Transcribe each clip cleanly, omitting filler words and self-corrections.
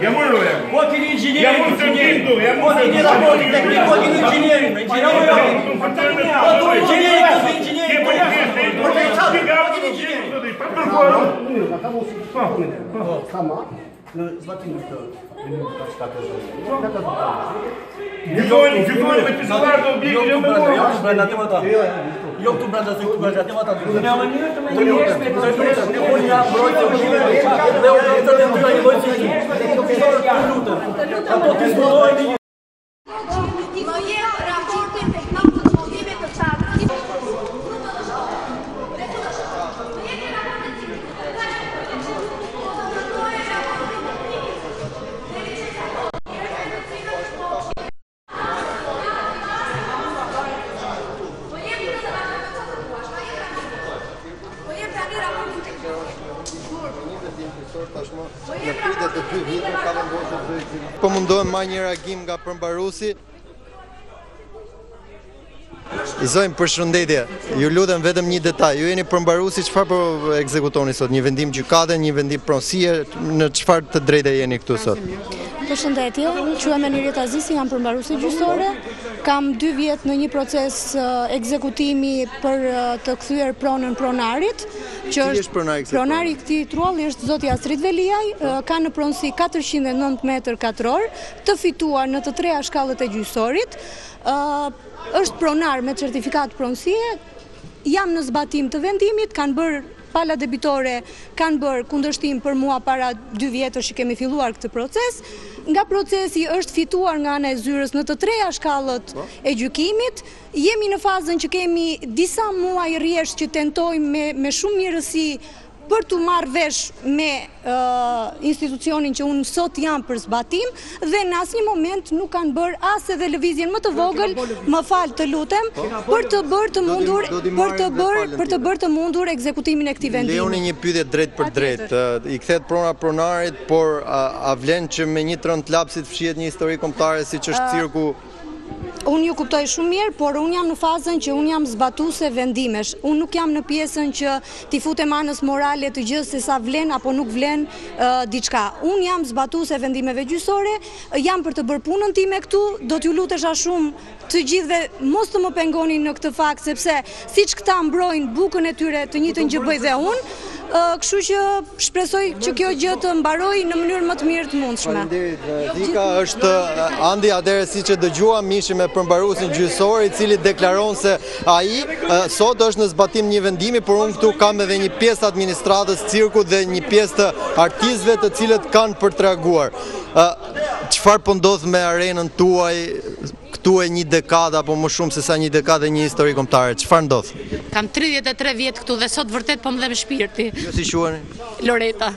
Jam unë roja. Po keni inxhinierin. Jam unë tërgjim du. Po keni raportin teknik, po keni inxhinierin. Gjykoni me pisuar të objektin e mëndojnë. Jo këtu brenda se këtu brenda, atje ata. Në mënyrë të menjëhershme të lutem, ne po ja mbrojtje ushqimit dhe u të tentojnë një lloj cilësi. Lutem. Ato të zbulojnë një Më jep raportin teknik të zhvillimit të cadrës. Po mundohem marrë një reagim nga përmbaruesi. Zojmë përshëndetje, ju lutem vetëm një detaj. Ju jeni përmbaruesi, çfarë po ekzekutoni sot? Një vendim gjykate, një vendim pronësie, në çfarë të drejtë jeni këtu sot? Përshëndetje, quhem Enirita Azisi, jam përmbaruese gjyqësore. Kam 2 vjet në një proces ekzekutimi për të kthyer pronën pronarit, që është pronari i këtij trulli është zoti Astrid Veliaj, ka në pronësi 409 metër katror, të fituar në të treja shkallët e gjyqësorit. Është pronar me certifikat pronësie, jam në zbatim të vendimit, kanë bërë pala debitore, kanë bërë kundërshtim për mua para 2 vjetësh që kemi filluar këtë proces. Nga procesi është fituar nga ana e zyrës në të treja shkallët e gjykimit. Jemi në fazën që kemi disa muaj rresht që tentojmë me shumë mirësi për të marrë vesh me institucionin që unë sot jam për zbatim, dhe në asnjë moment nuk kanë bërë as edhe lëvizjen më të vogël, më fal të lutem, për të bërë të mundur ekzekutimin e këtij vendimi. Lejoni një pyetje drejt për drejt. I kthehet prona pronarit, por a vlen që me një trënd lapsit fshihet një histori kombëtare siç është Cirku? Unë ju kuptoj shumë mirë, por unë jam në fazën që unë jam zbatuese vendimesh. Unë nuk jam në pjesën që t'i futem anës morale të gjë se sa vlen apo nuk vlen diçka. Unë jam zbatuese vendimeve gjyqësore, jam për të bërë punën time këtu, do t'ju lutesha shumë të gjithëve mos të më pengoni në këtë fakt, sepse siç këta mbrojnë bukën e tyre, të njëjtën gjë bëj dhe unë. Kështu që shpresoj që kjo gjë të mbaroj në mënyrë më të mirë të mundshme. Dika është Andi, atëherë siç e dëgjuam, ishim me përmbaruesin gjyqësor, i cili deklaron se ai sot është në zbatim një vendimi, por unë këtu kam edhe një pjesë të administratës Cirkut dhe një pjesë të artistëve të cilët kanë për të reaguar. Çfarë po ndodh me arenën tuaj? Këtu e një dekadë apo më shumë se sa një dekadë e një histori kombëtare. Çfarë ndodh? Kam 33 vjet këtu dhe sot vërtet po më dhe me shpirti. Ju si quheni? Loreta.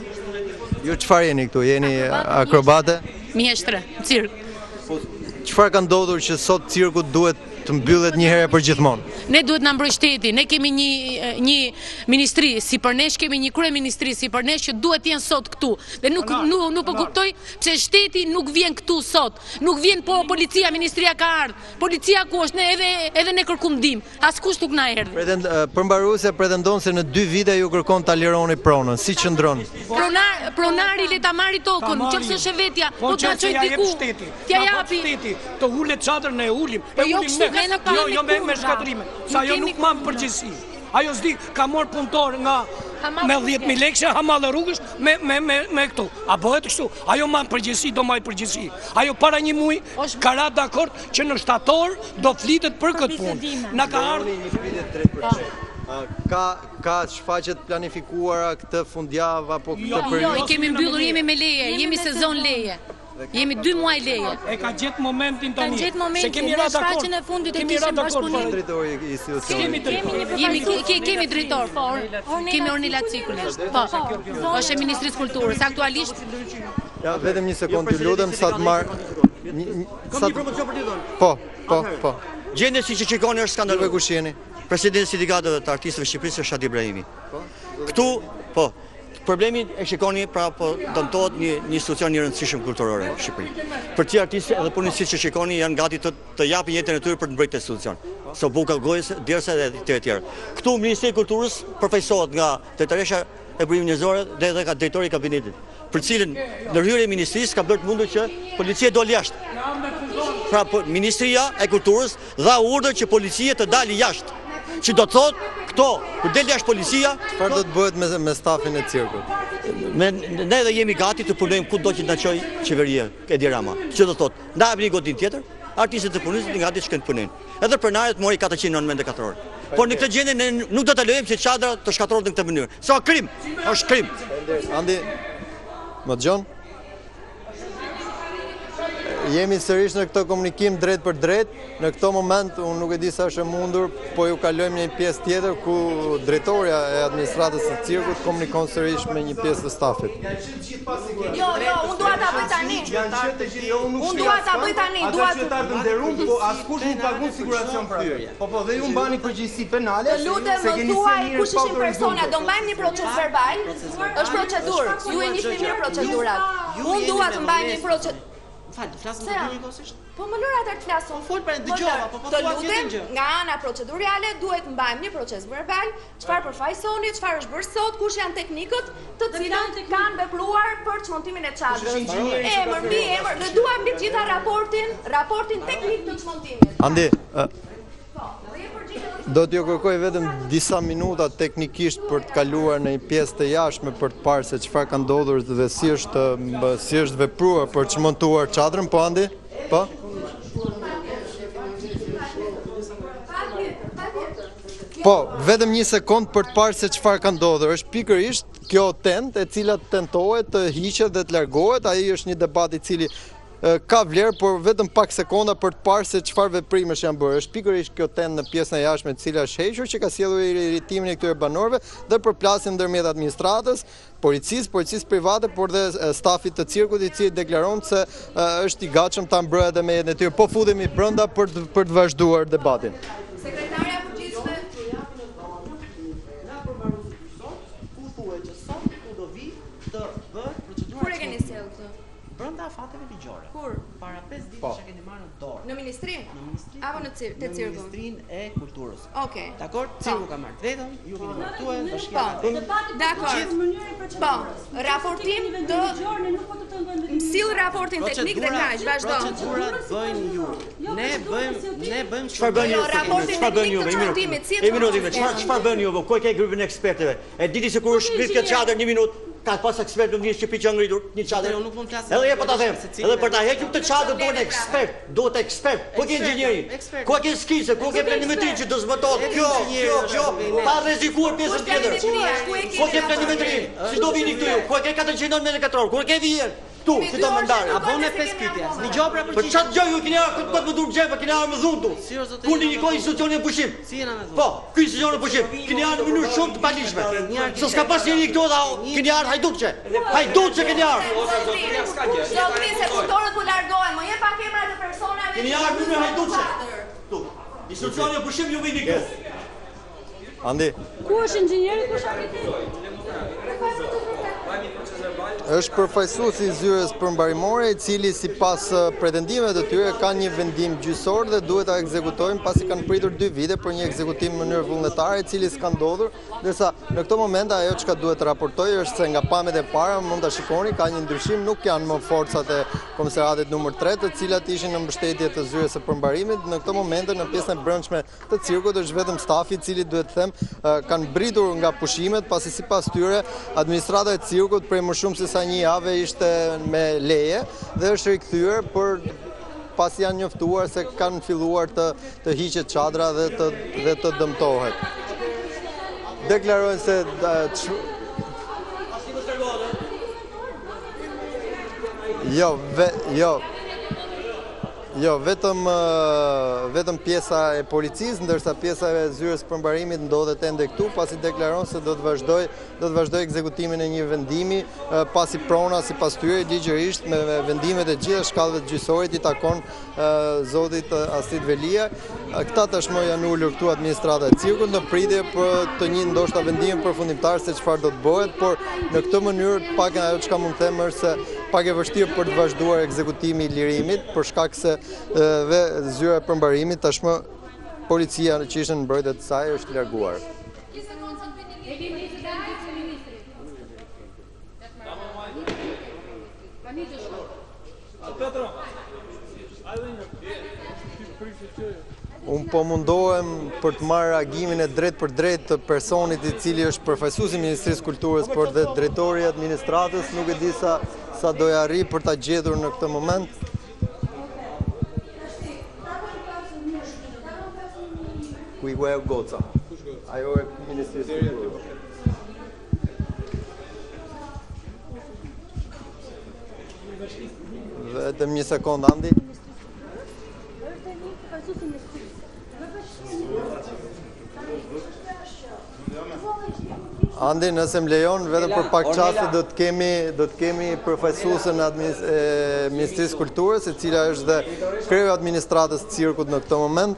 Ju çfarë jeni këtu? Jeni akrobate? Mjeshtre, cirk. Po çfarë ka ndodhur që sot Cirku duhet të mbyllet një herë për gjithmonë? Ne duhet na mbroj shteti, ne kemi një ministri si për nesh, kemi një kryeministri si për nesh që duhet jenë sot këtu. Dhe nuk po kuptoj pse shteti nuk vjen këtu sot. Nuk vjen po policia, ministria ka ardhur. Policia ku është, ne edhe ne kërkum ndihmë. Askush nuk na erdhi. Përmbaruesja pretendon se në 2 vite ju kërkon ta lironi pronën. Si qëndron? Pronari le ta marri tokën, nëse është vetja, po ta çoj diku. T'ja japi. Të ulet cadrën e ulim. Jo me shkatrime. Sa ajo nuk ma më përgjithësi. Ajo s'di ka morë punëtor nga me 10.000 lekë hamallë rrugës me këtu. A bëhet kështu? Ajo ma më përgjithësi, do maj përgjithësi. Ajo para një muj ka ra dakord që në shtator do flitet për këtë punë. Na ka ardhur. Ka shfaqet planifikuara këtë fundjavë apo këtë periudhë? Jo, i kemi mbyllur, jemi me leje, jemi sezon leje. Jemi 2 muaj leje. E ka gjetë momentin tani. Ka gjetë momentin, ne shfaqjen e fundit e kishim bashkëpunim. Drejtori i institucionit. Kemi drejtor, po. Kemi Ornila Cikulin. Po. Është e Ministrisë Kulturës. Aktualisht. Ja, vetëm një sekondë, ju lutem sa të marr. Kam një promocion për ti dhënë. Po. Gjendja si që shikoni është skandaloze. Kush jeni? Presidenti i Sindikateve të Artistëve të Shqipërisë është Shadi Ibrahimi. Këtu, po. Problemi e shikoni, pra po dëmtohet një institucion i rëndësishëm kulturor në Shqipëri. Për ti artistë edhe punësit që shikoni janë gati të japin jetën e tyre për të mbrojtur institucion. So buka gojës, derisa dhe të tjerë. Këtu Ministri i Kulturës përfaqësohet nga Drejtoresha e Burimit Njerëzor dhe nga drejtori i kabinetit. për cilën ndërhyrja e ministrisë ka bërë të mundur që policia doli jashtë. Pra Ministria e Kulturës dha urdhër që policia të dalë jashtë. Që do të thotë këto, kur del jashtë policia, çfarë do të bëhet me stafin e cirkut? Ne dhe jemi gati të punojmë kudo që na çojë qeveria Edi Rama. Që do të thotë, ndajmë një godinë tjetër, artistët e punës të gati shkojnë punojnë. Edhe pronarët mori 494 orë. Por në këtë gjendje ne nuk do ta lejojmë që çadra të shkatërrohet në këtë mënyrë. Sa krim, është krim. Andi, më dëgjon? Jemi sërish në këtë komunikim drejt për drejt. Në këtë moment, unë nuk e di sa është e mundur, po ju kalojmë një pjesë tjetër ku drejtoria e administratës së cirkut komunikon sërish me një pjesë të stafit. Jo, unë dua ta bëj tani. Unë dua ta bëj tani, dua të nderuar, po askush nuk pagun siguracion për atë. Po dhe ju mbani përgjegjësi penale. Të lutem, më thuaj kush ishin persona, do mbajmë një proces verbal. Është procedurë. Ju e njihni mirë procedurat. Unë dua të mbajmë një procedurë. Falë, flasëm për një njëkosisht? Po më lërë atër të flasëm. Folë për e dëgjova, po të lutem, nga ana procedurale duhet mbajmë një proces verbal, çfarë përfaqësoni, çfarë është bërë sot, kush janë teknikët të cilët kanë vepruar për çmontimin e çadrës. Emër, dhe duam mbi të gjitha raportin teknik të çmontimit. Andi, do t'ju kërkoj vetëm disa minuta teknikisht për të kaluar në një pjesë të jashtme për të parë se çfarë ka ndodhur dhe si është vepruar për të çmontuar çadrën, po Andi? Po? Po, vetëm një sekond për të parë se çfarë ka ndodhur. Është pikërisht kjo tent e cila tentohet të hiqet dhe të largohet. Ai është një debat i cili ka vlerë, por vetëm pak sekonda për të parë se çfarë veprimesh janë bërë. Është pikërisht kjo tent në pjesën e jashtme e cila është hequr, që ka sjellur irritimin e këtyre banorëve dhe përplasin ndërmjet administratës, policisë private, por dhe stafit të cirkut, i cili deklaron se është i gatshëm ta mbrojë edhe me jetën e tyre. Po futemi brenda për të vazhduar debatin. Sekretarja përgjithshme kur e keni sjellë këtë? Brenda fateve ligjore. Kur? Para 5 ditësh që keni marrë në dorë. Në ministri? Në ministri. Apo në cirkun? Në Ministrinë e Kulturës. Okej. Dakor? Cirku ka marrë vetëm, ju keni martuar bashkia. Dakor. Po, raportim të sill raportin teknik dhe kaq, vazhdo. Procedurat bëjnë ju. Ne bëjmë çfarë bën ju? Çfarë bën ju? Çfarë bën ju? Ku e ke grupin e ekspertëve? E dini se kur është ngrit këtë çadër 1 minutë? Ka pas ekspert në një shtëpi që ngritur një çadër. Unë nuk mund të flas. Edhe po ta them. Edhe për ta hequr këtë çadër duhet ekspert. Ku ke inxhinieri? Ku ke skicë? Ku ke planimetri që do zbatohet kjo? Pa rrezikuar pjesën tjetër. Ku ke planimetri? Si do vini këtu ju? Ku ke 494 orë? Ku ke vjen? Tu, si do mandare. Apo në 5 pyetje. Një gjë pra për çat gjë ju keni ardhur këtë më dur xhepa, keni ardhur më dhuntu. Ku ndikoi institucioni e pushim? Si jena me dhuntu? Po, ky institucioni e pushim. Keni ardhur në mënyrë shumë të palishme. S'ka pas njëri këtu dha, keni ardhur hajdutçe. Hajdutçe keni ardhur. Do të se punëtorët ku largohen, më jep pak emrat e personave. Keni ardhur në hajdutçe. Tu. Institucioni e pushim ju vini këtu. Andi. Ku është inxhinieri, ku është arkitekti? Është përfaqësuesi i zyrës përmbarimore, i cili sipas pretendimeve të tyre ka një vendim gjyqësor dhe duhet ta ekzekutojnë pasi kanë pritur 2 vite për një ekzekutim në mënyrë vullnetare, i cili s'ka ndodhur, ndërsa në këtë moment ajo çka duhet të raportojë është se nga pamjet e para mund ta shikoni ka një ndryshim, nuk janë më forcat e komisariatit numër 3, të cilat ishin në mbështetje të zyrës së përmbarimit. Në këtë moment në pjesën e brendshme të cirkut është vetëm stafi i cili duhet të them kanë britur nga pushimet pasi sipas tyre administrata e cirkut prej më shumë se sa një javë ishte me leje dhe është rikthyer për pasi janë njoftuar se kanë filluar të hiqet çadra dhe të dëmtohet. Deklarojnë se Jo, vetëm pjesa e policisë, ndërsa pjesa e zyrës përmbarimit ndodhet ende këtu, pasi deklaron se do të vazhdoj ekzekutimin e një vendimi, pasi prona sipas tyre ligjërisht me vendimet e gjitha shkallëve të gjyqësorit i takon zotit Asit Velia. Këta tashmë janë ulur këtu administrata e cirkut në pritje për të një ndoshta vendim përfundimtar se çfarë do të bëhet, por në këtë mënyrë pak ajo çka mund të them është se pak e vështirë për të vazhduar ekzekutimi i lirimit për shkak se dhe zyra e përmbarimit tashmë policia që ishte në mbrojtje të saj është larguar. Unë po mundohem për të marrë reagimin e drejt për drejt të personit I cili është përfaqësuesi I Ministrisë Kulturës, por dhe drejtori I administratës, nuk e di sa do arri për ta gjetur në këtë moment. Ku I guaj goca? Ajo e Ministrisë Kulturës. Vetëm një sekond, Andi. Andi, nëse më lejon, vetëm për pak çaste do të kemi përfaqësuesen e Ministrisë Kulturës, e cila është dhe kreu administratës Cirkut në këtë moment.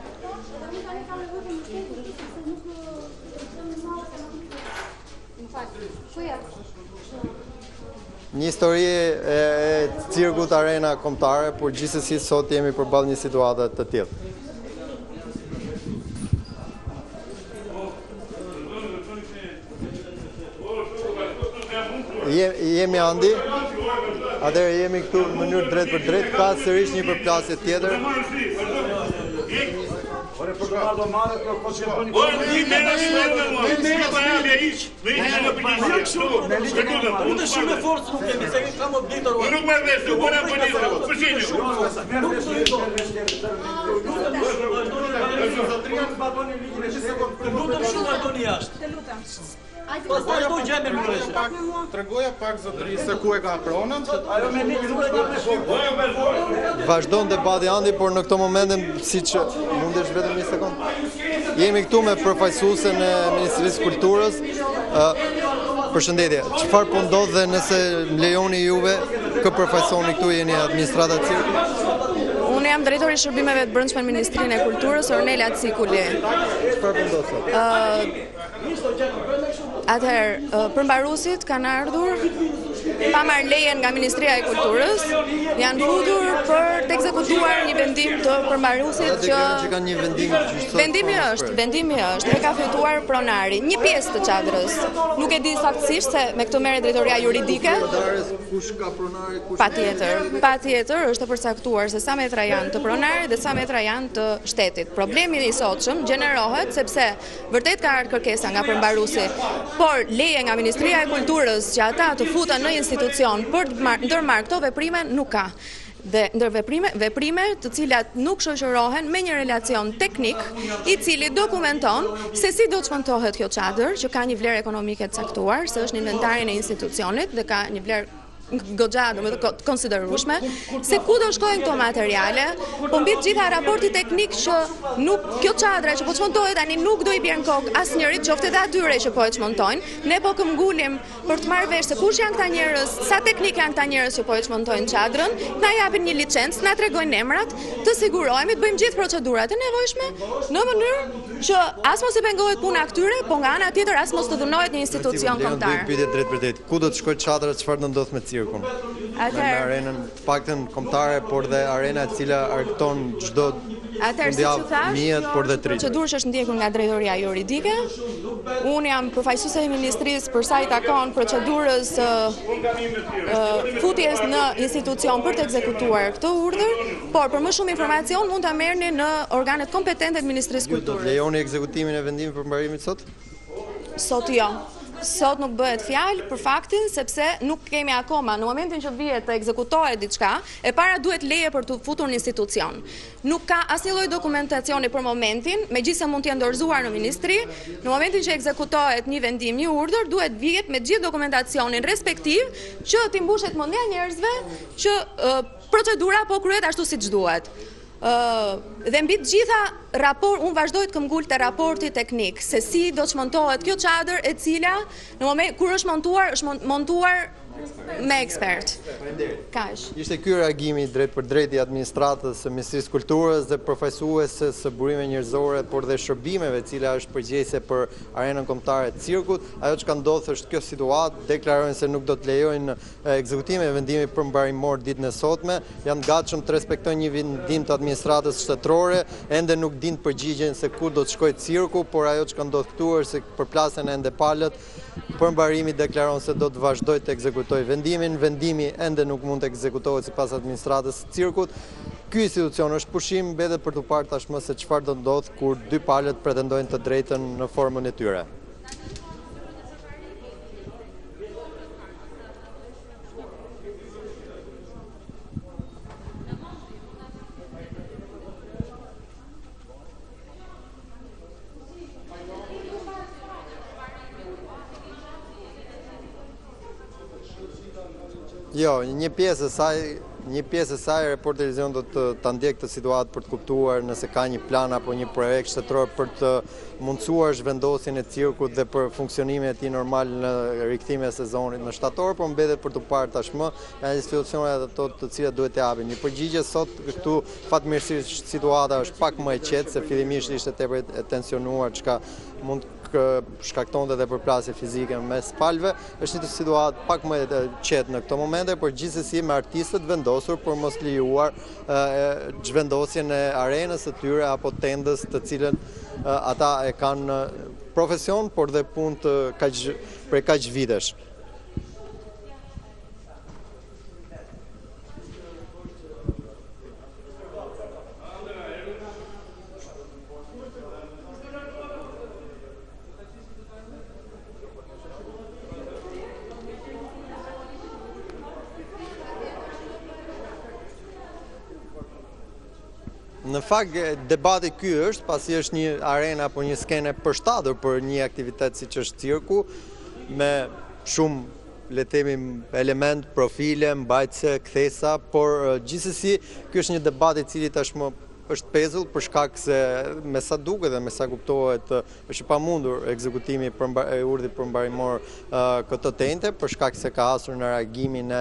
Një histori e Cirkut arena kombëtare, por gjithsesi sot jemi përballë një situate të tillë. Jemi Andi, atëherë jemi këtu në mënyrë drejt për drejt, ka sërish një përplasje tjetër. Tregoja pak zotëri se ku e ka pronën. Vazhdon debati Andi, por në këto momente, siç mundesh vetëm një sekond. Jemi këtu me përfaqësuesen e Ministrisë Kulturës. Përshëndetje. Çfarë po ndodh dhe nëse më lejoni juve, kë përfaqësoni këtu, jeni administrata e Cirkut? Unë jam drejtori I shërbimeve të brendshme në Ministrinë e Kulturës, Ornela Cikuli. Çfarë po ndodh sot? Atëherë, përmbaruesit kanë ardhur pa marrë lejen nga Ministria e Kulturës, janë futur për të ekzekutuar një vendim të përmbaruesit që kanë një vendim gjyqësor. Vendimi është, e ka fituar pronari, një pjesë të cadrës. Nuk e di saktësisht se me këtë merret drejtoria juridike. Kush ka pronari, kush? Patjetër është e përcaktuar se sa metra janë të pronarit dhe sa metra janë të shtetit. Problemi I sotshëm gjenerohet sepse vërtet ka ardhur kërkesa nga përmbaruesi, por leje nga Ministria e Kulturës që ata të futen në institucion për të ndërmarrë këto veprime nuk ka. Dhe ndër veprime të cilat nuk shoqërohen me një relacion teknik I cili dokumenton se si do të çmontohet kjo çadër që ka një vlerë ekonomike të caktuar, se është në inventarin e institucionit dhe ka një vlerë goxha, domethënë konsiderueshme, se ku do shkojnë këto materiale, po mbi të gjitha raporti teknik që nuk kjo çadra që po çmontohet tani nuk do I bjerë në kokë asnjërit, qoftë edhe atyre që po e çmontojnë. Ne po këmbgulim për të marrë vesh se kush janë këta njerëz, sa teknik janë këta njerëz që po e çmontojnë çadrën, na japin një licencë, na tregojnë emrat, të sigurohemi të bëjmë gjithë procedurat e nevojshme në mënyrë që as mos I pengohet puna këtyre, po nga ana tjetër as mos të dhunohet një institucion kombëtar. Pyetje drejt për drejt. Ku do të shkojë çadra, çfarë do ndodh me Cirkun? Në arenën paktën kombëtare, por dhe arena e cila argëton çdo mijët, por dhe trit. Procedurë është ndjekur nga drejtoria juridike. Unë jam përfaqësuese e Ministrisë për sa I takon procedurës futjes në institucion për të ekzekutuar këtë urdhër, por për më shumë informacion mund ta merrni në organet kompetente të Ministrisë Kulturës. Do të lejoni ekzekutimin e vendimit përmbarimit sot? Sot jo. Sot nuk bëhet fjalë për faktin sepse nuk kemi akoma, në momentin që vihet të ekzekutohet diçka, e para duhet leje për të futur në institucion. Nuk ka asnjë lloj dokumentacioni për momentin, megjithëse mund të jetë dorëzuar në ministri, në momentin që ekzekutohet një vendim, një urdhër, duhet vihet me gjithë dokumentacionin respektiv që t'i mbushet mendja njerëzve që procedura po kryhet ashtu siç duhet. Dhe mbi të gjitha unë vazhdoj të këmbgul të raporti teknik se si do të çmontohet kjo çadër e cila në moment kur është montuar me ekspert. Kaq. Ishte ky reagimi drejt për drejt I administratës së Ministrisë Kulturës dhe përfaqësueses së burimeve njerëzore, por dhe shërbimeve, e cila është përgjegjëse për arenën kombëtare të Cirkut. Ajo që ka ndodhur është kjo situatë, deklarojnë se nuk do të lejojnë ekzekutimin e vendimit përmbarimor ditën e sotme, janë gatshëm të respektojnë një vendim të administratës shtetërore, ende nuk dinë të përgjigjen se ku do të shkojë Cirku, por ajo që ka ndodhur këtu është se përplasen ende palët Përmbarimi deklaron se do të vazhdoj të ekzekutojë vendimin, vendimi ende nuk mund të ekzekutohet sipas administratës Cirkut. Ky institucion është pushim, mbetet për të parë tashmë se çfarë do ndodh kur dy palët pretendojnë të drejtën në formën e tyre. Jo, një pjesë e saj Report Televizion do të ndjek këtë situatë për të kuptuar nëse ka një plan apo një projekt shtetëror për të mundësuar zhvendosjen e Cirkut dhe për funksionimin e tij normal në rikthimin e sezonit në shtator, por mbetet për të parë tashmë janë institucionet ato të cilat duhet të japin një përgjigje. Sot këtu fatmirësisht situata është pak më e qetë se fillimisht ishte tepër e tensionuar, çka mund shkaktonte dhe përplasje fizike mes palëve. Është një situatë pak më e qetë në këto momente, por gjithsesi me artistët vendosur për mos lejuar zhvendosjen e arenës së tyre apo tendës të cilën ata e kanë profesion, por dhe punë prej kaq vitesh. Në fakt, debati ky është, pasi është një arenë apo një skene përshtatur për një aktivitet siç është cirku, me shumë, le të themi, element, profile, mbajtëse, kthesa, por gjithsesi ky është një debat I cili tashmë është pezull për shkak se me sa duket dhe me sa kuptohet është pamundur ekzekutimi e urdhit përmbarimor këtë tente për shkak se ka hasur në reagimin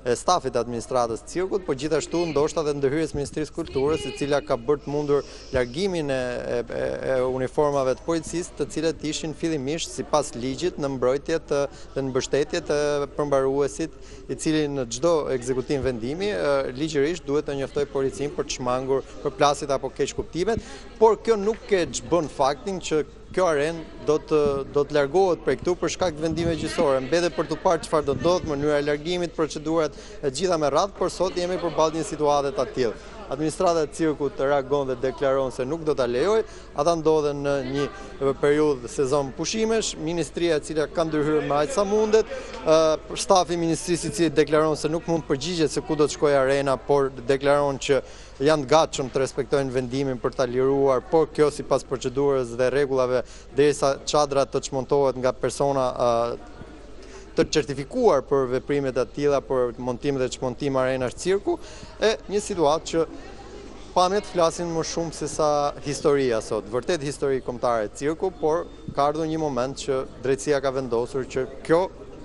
e stafit administratës Cirkut, por gjithashtu ndoshta dhe ndërhyrjes Ministrisë Kulturës, e cila ka bërë të mundur largimin e uniformave të policisë, të cilët ishin fillimisht sipas ligjit në mbrojtje dhe në mbështetje të përmbaruesit, I cili në çdo ekzekutim vendimi ligjërisht duhet të njoftojë policinë për të shmangur përplasit apo keq kuptimet, por kjo nuk e çbën faktin që kjo arenë do të largohet prej këtu për shkak të vendimeve gjyqësore. Mbetet për të parë çfarë do ndodh, mënyra e largimit, procedurat e gjitha me radhë, por sot jemi përballë një situate të tillë. Administrata e Cirkut reagon dhe deklaron se nuk do ta lejoj, ata ndodhen në një periudhë sezon pushimesh, ministria e cila ka ndërhyrë me aq sa mundet, stafi I ministrisë I cili deklaron se nuk mund të përgjigjet se ku do të shkojë arena, por deklaron që janë të gatshëm të respektojnë vendimin për ta liruar, por kjo sipas procedurës dhe rregullave derisa cadra të çmontohet nga persona të certifikuar për veprimet e tilla, për montim dhe çmontim arenash Cirku, e një situatë që pamjet flasin më shumë se sa historia sot. Vërtet histori kombëtare e Cirku, por ka ardhur një moment që drejtësia ka vendosur që kjo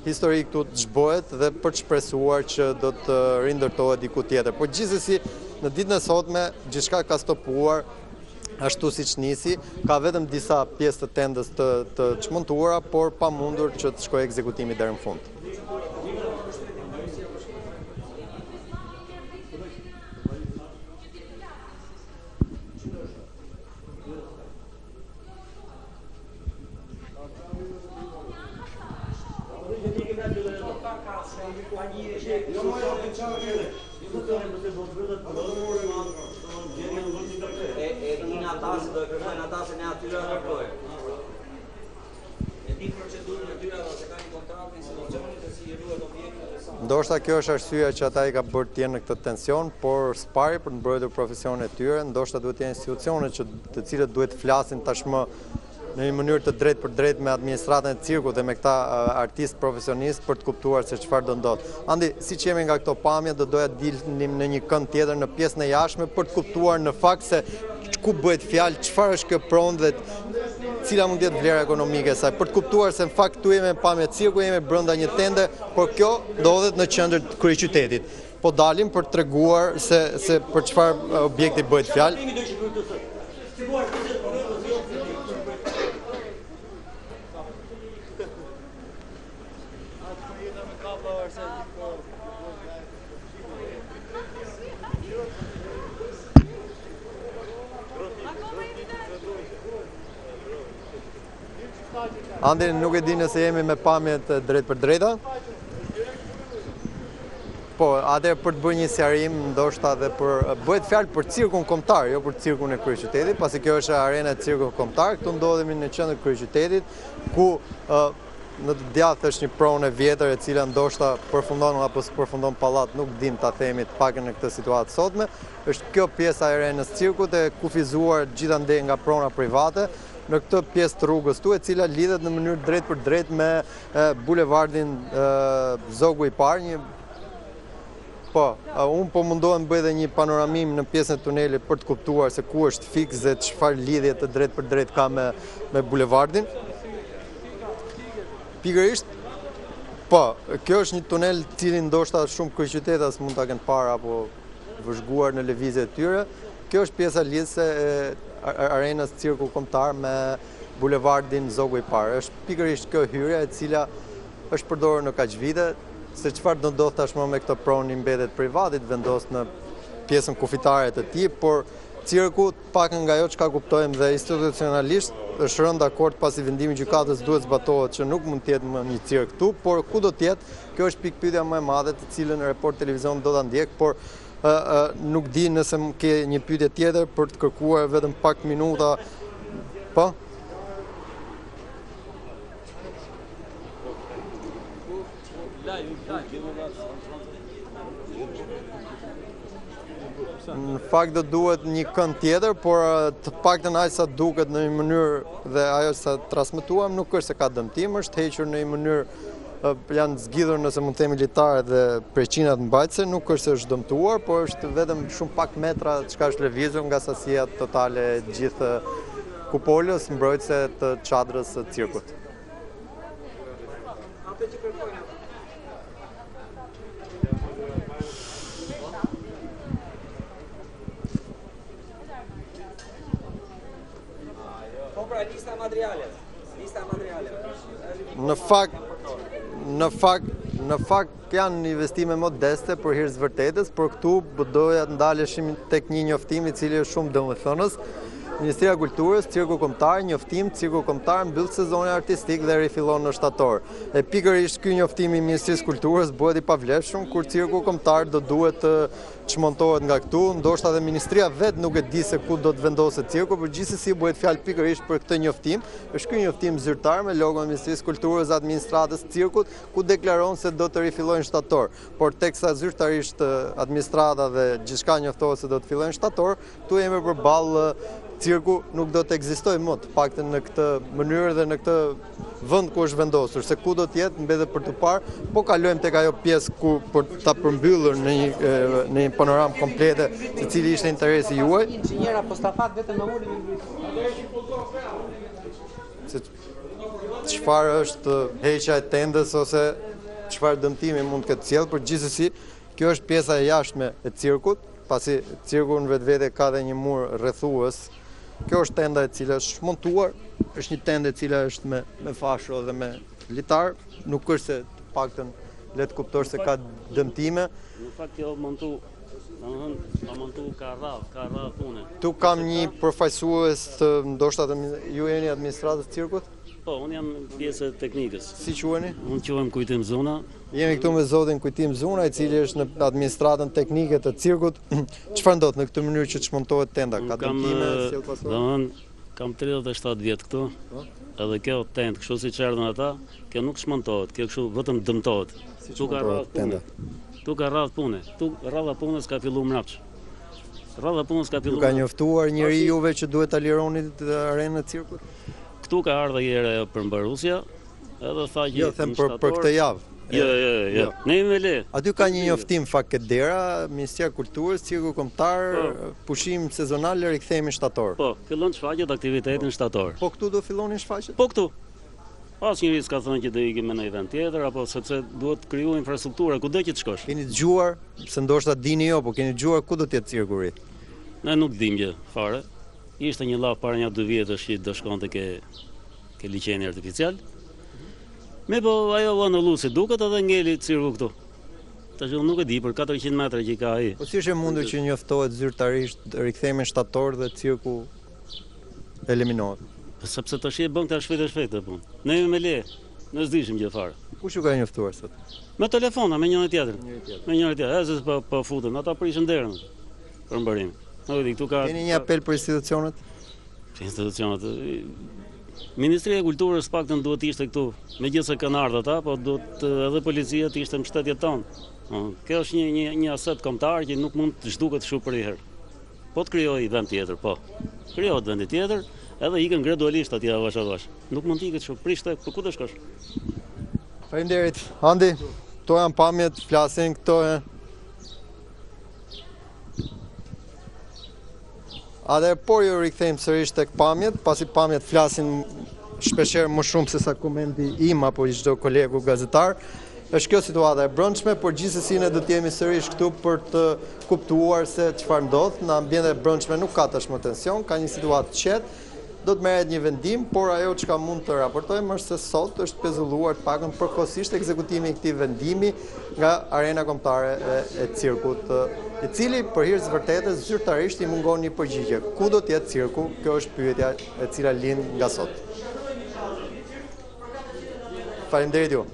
histori këtu të zhbohet dhe për të shpresuar që do të rindërtohet diku tjetër. Por gjithsesi, në ditën e sotme gjithçka ka stopuar ashtu siç nisi, ka vetëm disa pjesë të tendës të çmontuara, por pamundur që të shkojë ekzekutimi deri në fund. Ndoshta kjo është arsyeja që ata I ka bërë të jenë në këtë tension, por spari për të mbrojtur profesionin e tyre, ndoshta duhet të jenë institucione të cilët duhet të flasin tashmë në një mënyrë të drejtë për drejtë me administratën e Cirkut dhe me këta artistë profesionistë për të kuptuar se çfarë do ndodh. Andi, siç jemi nga këto pamje, do doja të dilnim në një kënd tjetër në pjesën e jashtme për të kuptuar në fakt se ku bëhet fjalë, çfarë është kjo pronë dhe cila mund të jetë vlera ekonomike e saj, për të kuptuar se në fakt këtu jemi në pamje Cirku, jemi brenda një tende, por kjo ndodhet në qendër të kryeqytetit. Po dalim për të treguar se për çfarë objekti bëhet fjalë. Andi, nuk e di nëse jemi me pamjet drejt për drejta. Po, atëherë për të bërë një sqarim, ndoshta dhe bëhet fjalë për Cirkun Kombëtar, jo për Cirkun e kryeqytetit, pasi kjo është arena e Cirkut Kombëtar. Këtu ndodhemi në qendër e kryeqytetit, ku në të djathtë është një pronë e vjetër e cila ndoshta përfundon apo s'përfundon pallat, nuk dim ta themi të pakën në këtë situatë sotme. Është kjo pjesa e arenës Cirkut e kufizuar gjithandej nga prona private në këtë pjesë të rrugës tu, e cila lidhet në mënyrë drejt për drejt me bulevardin Zogu i Parë. Po, unë po mundohem bëj dhe një panoramim në pjesën e tunelit për të kuptuar se ku është fiks dhe çfarë lidhje të drejt për drejt ka me bulevardin. Pikërisht, po, kjo është një tunel cili ndoshta shumë kryeqytetas mund ta kenë parë apo vëzhguar në lëvizje të tyre. Kjo është pjesa lidhëse e arenës Cirkut Kombëtar me bulevardin Zogu i Parë. Është pikërisht kjo hyrja e cila është përdorur në kaq vite. Se çfarë do ndodh tashmë me këtë pronë i mbetet privatit vendos në pjesën kufitare të tij, por Cirku, pakën nga ajo çka kuptojmë dhe institucionalisht, është rënë dakord pasi vendimi i gjykatës duhet zbatohet që nuk mund të jetë më një cirk këtu, por ku do të jetë, kjo është pikpyetja më e madhe të cilën Report Televizion do ta ndjek, por nuk di nëse ke një pyetje tjetër për të kërkuar vetëm pak minuta. Po? Në fakt do duhet një kënd tjetër, por të paktën aq sa duket në një mënyrë dhe ajo sa transmetuam nuk është se ka dëmtim, është hequr në një mënyrë, janë zgjidhur nëse mund të themi litarët dhe preqinat mbajtëse, nuk është se është dëmtuar, por është vetëm shumë pak metra çka është lëvizur nga sasia totale e gjithë kupolës mbrojtëse të cadrës së Cirkut. Në fakt janë investime modeste për hir të vërtetës, por këtu doja të ndaleshim tek një njoftim i cili është shumë domethënës. Ministria e Kulturës, Cirku Kombëtar, njoftim, Cirku Kombëtar mbyll sezonin artistik dhe rifillon në shtator. E pikërisht ky njoftim i Ministrisë së Kulturës bëhet i pavlefshëm kur Cirku Kombëtar do duhet të çmontohet nga këtu, ndoshta edhe ministria vet nuk e di se ku do të vendoset cirku, por gjithsesi bëhet fjalë pikërisht për këtë njoftim. Është ky njoftim zyrtar me logon e Ministrisë së Kulturës dhe administratës Cirkut, ku deklaron se do të rifillojnë shtator. Por teksa zyrtarisht administrata dhe gjithçka njoftohet se do të fillojnë shtator, tu jemi përballë Cirku nuk do të ekzistojë më, të paktën në këtë mënyrë dhe në këtë vend ku është vendosur, se ku do të jetë mbetet për të parë, po kalojmë tek ajo pjesë ku për ta përmbyllur në një panoramë komplete, se cili ishte interesi juaj. Inxhiniera postafat vetëm në ulën se çfarë është heqja e tendës ose çfarë dëmtimi mund të ketë sjellë, por gjithsesi kjo është pjesa e jashtme e cirkut, pasi cirku në vetvete ka dhe një mur rrethues. Kjo është tenda e cila është montuar, është një tendë e cila është me fashë dhe me litar, nuk është se të paktën le të kuptosh se ka dëmtime. Në fakt kjo montu, montu ka radhë pune. Tu kam një përfaqësues të ndoshta ju jeni administratës Cirkut? Po, unë jam pjesë e teknikës. Si quheni? Unë quhem Kujtim Zuna. Jemi këtu me zotin Kujtim Zuna, i cili është në administratën teknike të Cirkut. Çfarë ndodh në këtë mënyrë që çmontohet tenda? Ka dëmtime sjell pasojë? Kam 37 vjet këtu. Edhe kjo tendë, kështu siç erdhën ata, kjo nuk çmontohet, kjo kështu vetëm dëmtohet. Tu ka radhë pune. Tu ka radhë pune. Tu radha punës ka filluar mbrapsht. Radha punës ka filluar. Ka njoftuar njëri juve që duhet ta lironi arenën e Cirkut? Këtu ka ardhur herë përmbarusja, edhe tha që jo, them për këtë javë. Jo. Ne jemi le. Aty ka një njoftim fakt këtë dera, Ministria e Kulturës, Cirku Kombëtar, pushim sezonal rikthehemi shtator. Po, fillon shfaqjet aktivitetin shtator. Po këtu do fillonin shfaqjet? Po këtu. Asnjëri s'ka thënë që do ikim në një vend tjetër apo sepse duhet kriju infrastruktura kudo që të shkosh. Keni dëgjuar, se ndoshta dini jo, po keni dëgjuar ku do të jetë cirku i ri? Ne nuk dimë gjë fare. Ishte një llaf para një 2 vjetësh që do shkonte ke liçeni artificial. Me po ajo në lusi duket edhe ngeli cirku këtu. Tash unë nuk e di për 400 metra që ka ai. Po si është e mundur që njoftohet zyrtarisht rikthehemi shtator dhe cirku eliminohet? Sepse të shi e bën këta shpejt të punë. Ne jemi me leje, ne s'dishim gjë fare. Kush ju ka njoftuar sot? Me telefona, me njëri tjetër. Me njëri tjetër, se po futen, ata prishën derën. Përmbarimi. Keni një apel për institucionet? Për institucionet. Ministria e Kulturës paktën duhet ishte këtu, megjithëse kanë ardhur ata, po duhet edhe policia të ishte mbështetjet tonë. Kjo është një aset kombëtar që nuk mund të zhduket kështu për herë. Po të krijojë vend tjetër, po. Krijohet vendi tjetër, edhe ikën gradualisht atje avash. Nuk mund të ikët kështu prishte, për ku të shkosh? Faleminderit. Andi, këto janë pamjet, flasin këto por ju rikthejmë sërish tek pamjet, pasi pamjet flasin shpeshherë më shumë se sa komenti im apo i çdo kolegu gazetar. Është kjo situata e brendshme, por gjithsesi ne do të jemi sërish këtu për të kuptuar se çfarë ndodh. Në ambientet e brendshme nuk ka tashmë tension, ka një situatë qetë. Do të merret një vendim, por ajo çka mund të raportojmë është se sot është pezulluar të paktën përkohësisht ekzekutimi i këtij vendimi nga arena kombëtare e Cirkut, i cili për hir të vërtetës zyrtarisht i mungon një përgjigje. Ku do të jetë Cirku? Kjo është pyetja e cila lind nga sot. Faleminderit ju.